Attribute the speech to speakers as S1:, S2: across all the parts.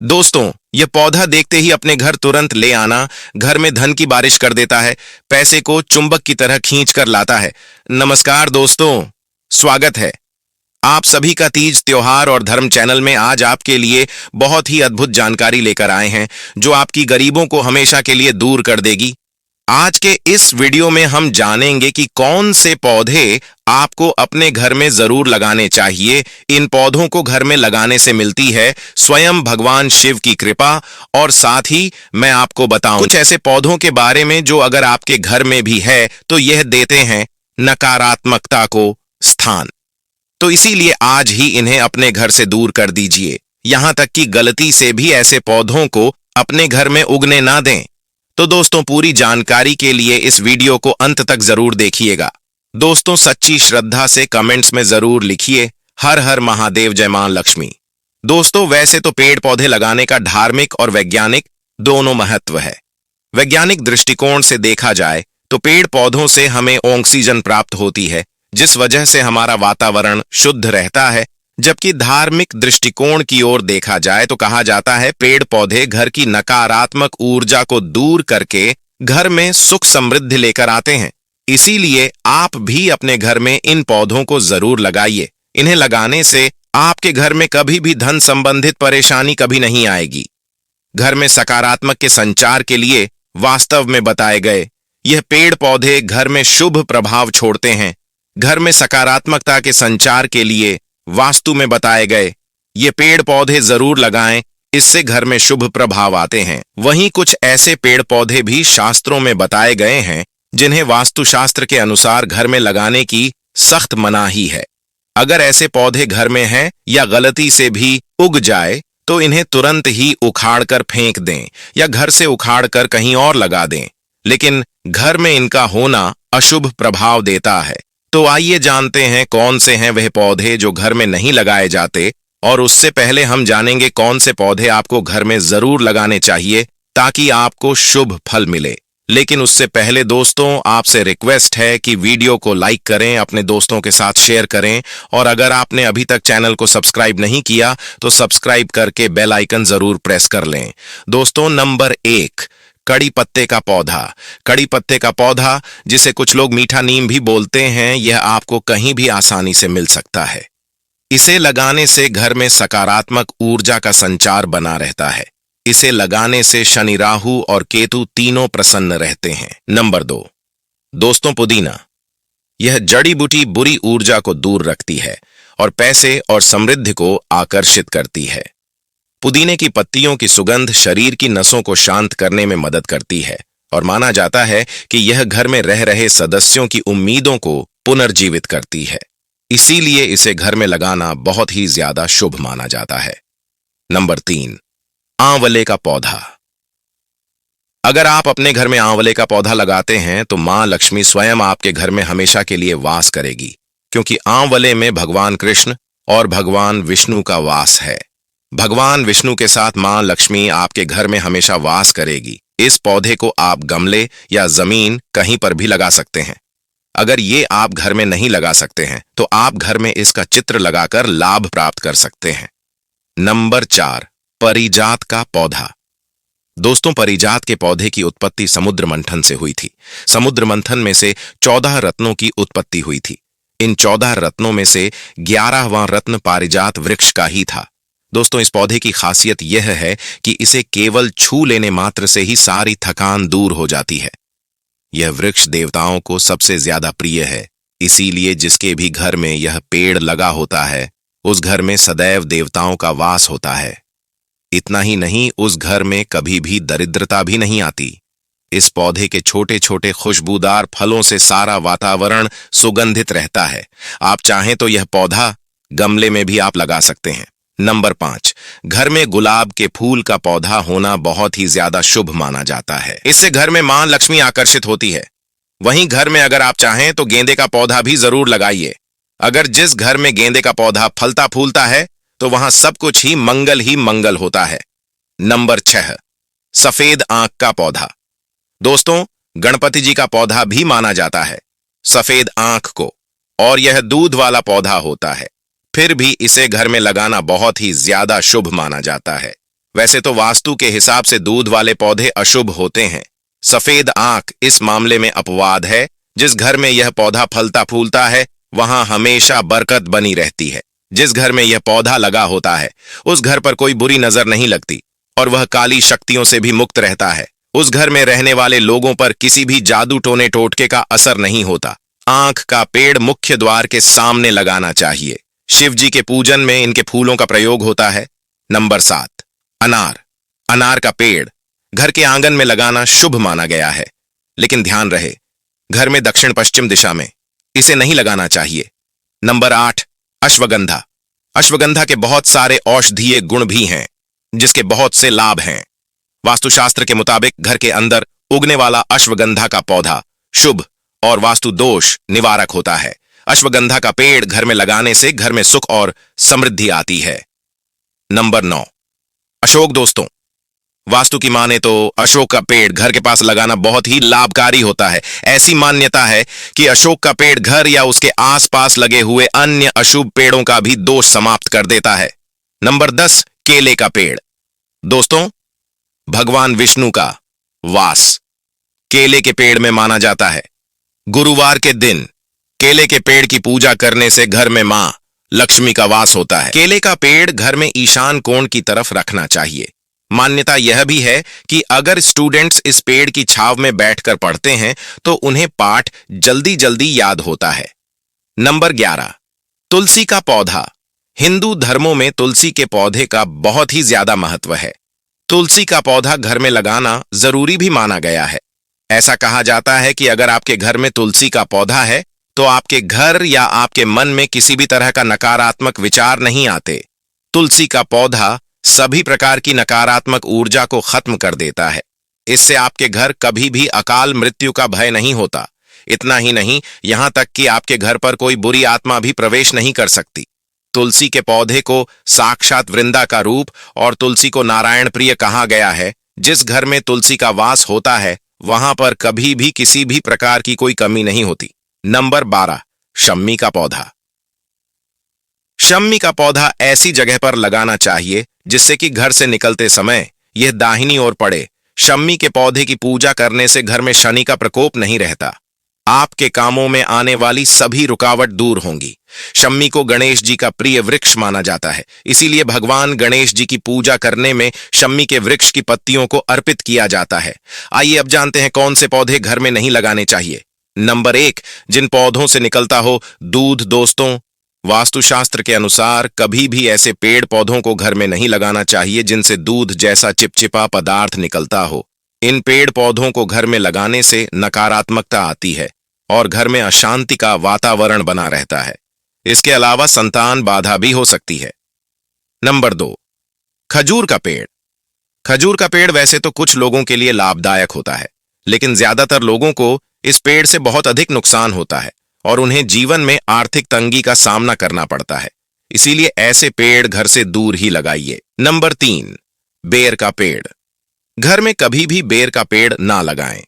S1: दोस्तों, यह पौधा देखते ही अपने घर तुरंत ले आना घर में धन की बारिश कर देता है, पैसे को चुंबक की तरह खींच कर लाता है। नमस्कार दोस्तों, स्वागत है आप सभी का तीज त्योहार और धर्म चैनल में। आज आपके लिए बहुत ही अद्भुत जानकारी लेकर आए हैं जो आपकी गरीबों को हमेशा के लिए दूर कर देगी। आज के इस वीडियो में हम जानेंगे कि कौन से पौधे आपको अपने घर में जरूर लगाने चाहिए। इन पौधों को घर में लगाने से मिलती है स्वयं भगवान शिव की कृपा। और साथ ही मैं आपको बताऊं कुछ ऐसे पौधों के बारे में जो अगर आपके घर में भी है तो यह देते हैं नकारात्मकता को स्थान। तो इसीलिए आज ही इन्हें अपने घर से दूर कर दीजिए। यहां तक कि गलती से भी ऐसे पौधों को अपने घर में उगने ना दें। तो दोस्तों, पूरी जानकारी के लिए इस वीडियो को अंत तक जरूर देखिएगा। दोस्तों, सच्ची श्रद्धा से कमेंट्स में जरूर लिखिए हर हर महादेव, जय मां लक्ष्मी। दोस्तों, वैसे तो पेड़ पौधे लगाने का धार्मिक और वैज्ञानिक दोनों महत्व है। वैज्ञानिक दृष्टिकोण से देखा जाए तो पेड़ पौधों से हमें ऑक्सीजन प्राप्त होती है, जिस वजह से हमारा वातावरण शुद्ध रहता है। जबकि धार्मिक दृष्टिकोण की ओर देखा जाए तो कहा जाता है पेड़ पौधे घर की नकारात्मक ऊर्जा को दूर करके घर में सुख समृद्धि लेकर आते हैं। इसीलिए आप भी अपने घर में इन पौधों को जरूर लगाइए। इन्हें लगाने से आपके घर में कभी भी धन संबंधित परेशानी कभी नहीं आएगी। घर में सकारात्मक के संचार के लिए वास्तव में बताए गए यह पेड़ पौधे घर में शुभ प्रभाव छोड़ते हैं। घर में सकारात्मकता के संचार के लिए वास्तु में बताए गए ये पेड़ पौधे जरूर लगाएं, इससे घर में शुभ प्रभाव आते हैं। वहीं कुछ ऐसे पेड़ पौधे भी शास्त्रों में बताए गए हैं जिन्हें वास्तुशास्त्र के अनुसार घर में लगाने की सख्त मनाही है। अगर ऐसे पौधे घर में हैं या गलती से भी उग जाए तो इन्हें तुरंत ही उखाड़ कर फेंक दें या घर से उखाड़ कर कहीं और लगा दें। लेकिन घर में इनका होना अशुभ प्रभाव देता है। तो आइए जानते हैं कौन से हैं वह पौधे जो घर में नहीं लगाए जाते। और उससे पहले हम जानेंगे कौन से पौधे आपको घर में जरूर लगाने चाहिए ताकि आपको शुभ फल मिले। लेकिन उससे पहले दोस्तों, आपसे रिक्वेस्ट है कि वीडियो को लाइक करें, अपने दोस्तों के साथ शेयर करें। और अगर आपने अभी तक चैनल को सब्सक्राइब नहीं किया तो सब्सक्राइब करके बेल आइकन जरूर प्रेस कर लें। दोस्तों, नंबर 1, कड़ी पत्ते का पौधा। कड़ी पत्ते का पौधा, जिसे कुछ लोग मीठा नीम भी बोलते हैं, यह आपको कहीं भी आसानी से मिल सकता है। इसे लगाने से घर में सकारात्मक ऊर्जा का संचार बना रहता है। इसे लगाने से शनि, राहु और केतु तीनों प्रसन्न रहते हैं। नंबर 2, दोस्तों, पुदीना। यह जड़ी बूटी बुरी ऊर्जा को दूर रखती है और पैसे और समृद्धि को आकर्षित करती है। पुदीने की पत्तियों की सुगंध शरीर की नसों को शांत करने में मदद करती है और माना जाता है कि यह घर में रह रहे सदस्यों की उम्मीदों को पुनर्जीवित करती है। इसीलिए इसे घर में लगाना बहुत ही ज्यादा शुभ माना जाता है। नंबर 3, आंवले का पौधा। अगर आप अपने घर में आंवले का पौधा लगाते हैं तो मां लक्ष्मी स्वयं आपके घर में हमेशा के लिए वास करेगी, क्योंकि आंवले में भगवान कृष्ण और भगवान विष्णु का वास है। भगवान विष्णु के साथ मां लक्ष्मी आपके घर में हमेशा वास करेगी। इस पौधे को आप गमले या जमीन कहीं पर भी लगा सकते हैं। अगर ये आप घर में नहीं लगा सकते हैं तो आप घर में इसका चित्र लगाकर लाभ प्राप्त कर सकते हैं। नंबर 4, परिजात का पौधा। दोस्तों, परिजात के पौधे की उत्पत्ति समुद्र मंथन से हुई थी। समुद्र मंथन में से 14 रत्नों की उत्पत्ति हुई थी। इन 14 रत्नों में से 11वां रत्न पारिजात वृक्ष का ही था। दोस्तों, इस पौधे की खासियत यह है कि इसे केवल छू लेने मात्र से ही सारी थकान दूर हो जाती है। यह वृक्ष देवताओं को सबसे ज्यादा प्रिय है। इसीलिए जिसके भी घर में यह पेड़ लगा होता है उस घर में सदैव देवताओं का वास होता है। इतना ही नहीं, उस घर में कभी भी दरिद्रता भी नहीं आती। इस पौधे के छोटे छोटे खुशबूदार फलों से सारा वातावरण सुगंधित रहता है। आप चाहें तो यह पौधा गमले में भी आप लगा सकते हैं। नंबर 5, घर में गुलाब के फूल का पौधा होना बहुत ही ज्यादा शुभ माना जाता है। इससे घर में मां लक्ष्मी आकर्षित होती है। वहीं घर में अगर आप चाहें तो गेंदे का पौधा भी जरूर लगाइए। अगर जिस घर में गेंदे का पौधा फलता फूलता है तो वहां सब कुछ ही मंगल होता है। नंबर 6, सफेद आंख का पौधा। दोस्तों, गणपति जी का पौधा भी माना जाता है सफेद आंख को, और यह दूध वाला पौधा होता है। फिर भी इसे घर में लगाना बहुत ही ज्यादा शुभ माना जाता है। वैसे तो वास्तु के हिसाब से दूध वाले पौधे अशुभ होते हैं। सफेद आंख इस मामले में अपवाद है। जिस घर में यह पौधा फलता फूलता है वहां हमेशा बरकत बनी रहती है। जिस घर में यह पौधा लगा होता है उस घर पर कोई बुरी नजर नहीं लगती और वह काली शक्तियों से भी मुक्त रहता है। उस घर में रहने वाले लोगों पर किसी भी जादू टोने टोटके का असर नहीं होता। आंख का पेड़ मुख्य द्वार के सामने लगाना चाहिए। शिव जी के पूजन में इनके फूलों का प्रयोग होता है। नंबर 7, अनार। अनार का पेड़ घर के आंगन में लगाना शुभ माना गया है, लेकिन ध्यान रहे घर में दक्षिण पश्चिम दिशा में इसे नहीं लगाना चाहिए। नंबर 8, अश्वगंधा। अश्वगंधा के बहुत सारे औषधीय गुण भी हैं, जिसके बहुत से लाभ हैं। वास्तुशास्त्र के मुताबिक घर के अंदर उगने वाला अश्वगंधा का पौधा शुभ और वास्तु दोष निवारक होता है। अश्वगंधा का पेड़ घर में लगाने से घर में सुख और समृद्धि आती है। नंबर 9, अशोक। दोस्तों, वास्तु की माने तो अशोक का पेड़ घर के पास लगाना बहुत ही लाभकारी होता है। ऐसी मान्यता है कि अशोक का पेड़ घर या उसके आसपास लगे हुए अन्य अशुभ पेड़ों का भी दोष समाप्त कर देता है। नंबर 10, केले का पेड़। दोस्तों, भगवान विष्णु का वास केले के पेड़ में माना जाता है। गुरुवार के दिन केले के पेड़ की पूजा करने से घर में मां लक्ष्मी का वास होता है। केले का पेड़ घर में ईशान कोण की तरफ रखना चाहिए। मान्यता यह भी है कि अगर स्टूडेंट्स इस पेड़ की छाव में बैठकर पढ़ते हैं तो उन्हें पाठ जल्दी जल्दी याद होता है। नंबर 11, तुलसी का पौधा। हिंदू धर्मों में तुलसी के पौधे का बहुत ही ज्यादा महत्व है। तुलसी का पौधा घर में लगाना जरूरी भी माना गया है। ऐसा कहा जाता है कि अगर आपके घर में तुलसी का पौधा है तो आपके घर या आपके मन में किसी भी तरह का नकारात्मक विचार नहीं आते। तुलसी का पौधा सभी प्रकार की नकारात्मक ऊर्जा को खत्म कर देता है। इससे आपके घर कभी भी अकाल मृत्यु का भय नहीं होता। इतना ही नहीं, यहां तक कि आपके घर पर कोई बुरी आत्मा भी प्रवेश नहीं कर सकती। तुलसी के पौधे को साक्षात वृंदा का रूप और तुलसी को नारायण प्रिय कहा गया है। जिस घर में तुलसी का वास होता है वहां पर कभी भी किसी भी प्रकार की कोई कमी नहीं होती। नंबर 12, शम्मी का पौधा। शम्मी का पौधा ऐसी जगह पर लगाना चाहिए जिससे कि घर से निकलते समय यह दाहिनी ओर पड़े। शम्मी के पौधे की पूजा करने से घर में शनि का प्रकोप नहीं रहता। आपके कामों में आने वाली सभी रुकावट दूर होंगी। शम्मी को गणेश जी का प्रिय वृक्ष माना जाता है, इसीलिए भगवान गणेश जी की पूजा करने में शम्मी के वृक्ष की पत्तियों को अर्पित किया जाता है। आइए अब जानते हैं कौन से पौधे घर में नहीं लगाने चाहिए। नंबर 1, जिन पौधों से निकलता हो दूध। दोस्तों, वास्तुशास्त्र के अनुसार कभी भी ऐसे पेड़ पौधों को घर में नहीं लगाना चाहिए जिनसे दूध जैसा चिपचिपा पदार्थ निकलता हो। इन पेड़ पौधों को घर में लगाने से नकारात्मकता आती है और घर में अशांति का वातावरण बना रहता है। इसके अलावा संतान बाधा भी हो सकती है। नंबर 2, खजूर का पेड़। खजूर का पेड़ वैसे तो कुछ लोगों के लिए लाभदायक होता है, लेकिन ज्यादातर लोगों को इस पेड़ से बहुत अधिक नुकसान होता है और उन्हें जीवन में आर्थिक तंगी का सामना करना पड़ता है। इसीलिए ऐसे पेड़ घर से दूर ही लगाइए। नंबर 3, बेर का पेड़। घर में कभी भी बेर का पेड़ ना लगाएं।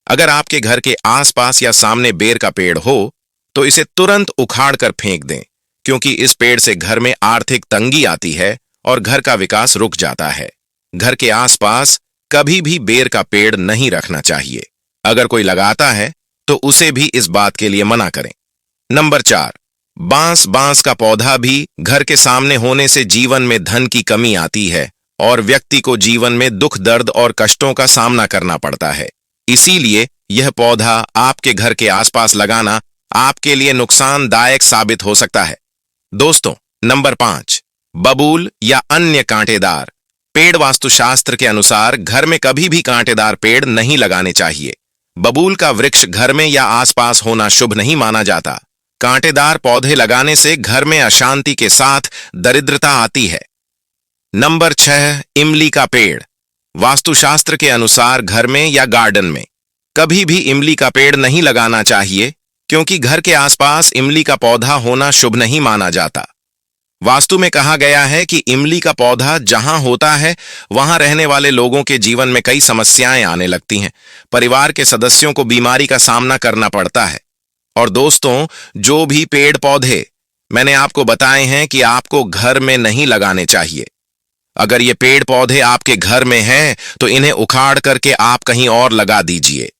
S1: अगर आपके घर के आसपास या सामने बेर का पेड़ हो तो इसे तुरंत उखाड़ कर फेंक दें, क्योंकि इस पेड़ से घर में आर्थिक तंगी आती है और घर का विकास रुक जाता है। घर के आसपास कभी भी बेर का पेड़ नहीं रखना चाहिए। अगर कोई लगाता है तो उसे भी इस बात के लिए मना करें। नंबर 4, बांस। बांस का पौधा भी घर के सामने होने से जीवन में धन की कमी आती है और व्यक्ति को जीवन में दुख दर्द और कष्टों का सामना करना पड़ता है। इसीलिए यह पौधा आपके घर के आसपास लगाना आपके लिए नुकसानदायक साबित हो सकता है। दोस्तों, नंबर 5, बबूल या अन्य कांटेदार पेड़। वास्तुशास्त्र के अनुसार घर में कभी भी कांटेदार पेड़ नहीं लगाने चाहिए। बबूल का वृक्ष घर में या आसपास होना शुभ नहीं माना जाता। कांटेदार पौधे लगाने से घर में अशांति के साथ दरिद्रता आती है। नंबर 6, इमली का पेड़। वास्तुशास्त्र के अनुसार घर में या गार्डन में कभी भी इमली का पेड़ नहीं लगाना चाहिए, क्योंकि घर के आसपास इमली का पौधा होना शुभ नहीं माना जाता। वास्तु में कहा गया है कि इमली का पौधा जहां होता है वहां रहने वाले लोगों के जीवन में कई समस्याएं आने लगती हैं। परिवार के सदस्यों को बीमारी का सामना करना पड़ता है। और दोस्तों, जो भी पेड़ पौधे मैंने आपको बताए हैं कि आपको घर में नहीं लगाने चाहिए। अगर ये पेड़ पौधे आपके घर में हैं तो इन्हें उखाड़ करके आप कहीं और लगा दीजिए।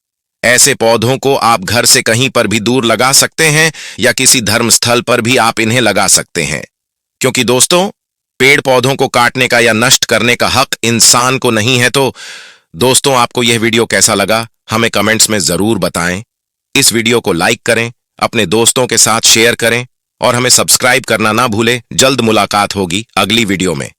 S1: ऐसे पौधों को आप घर से कहीं पर भी दूर लगा सकते हैं या किसी धर्म स्थल पर भी आप इन्हें लगा सकते हैं। क्योंकि दोस्तों, पेड़ पौधों को काटने का या नष्ट करने का हक इंसान को नहीं है। तो दोस्तों, आपको यह वीडियो कैसा लगा हमें कमेंट्स में जरूर बताएं। इस वीडियो को लाइक करें, अपने दोस्तों के साथ शेयर करें और हमें सब्सक्राइब करना ना भूलें। जल्द मुलाकात होगी अगली वीडियो में।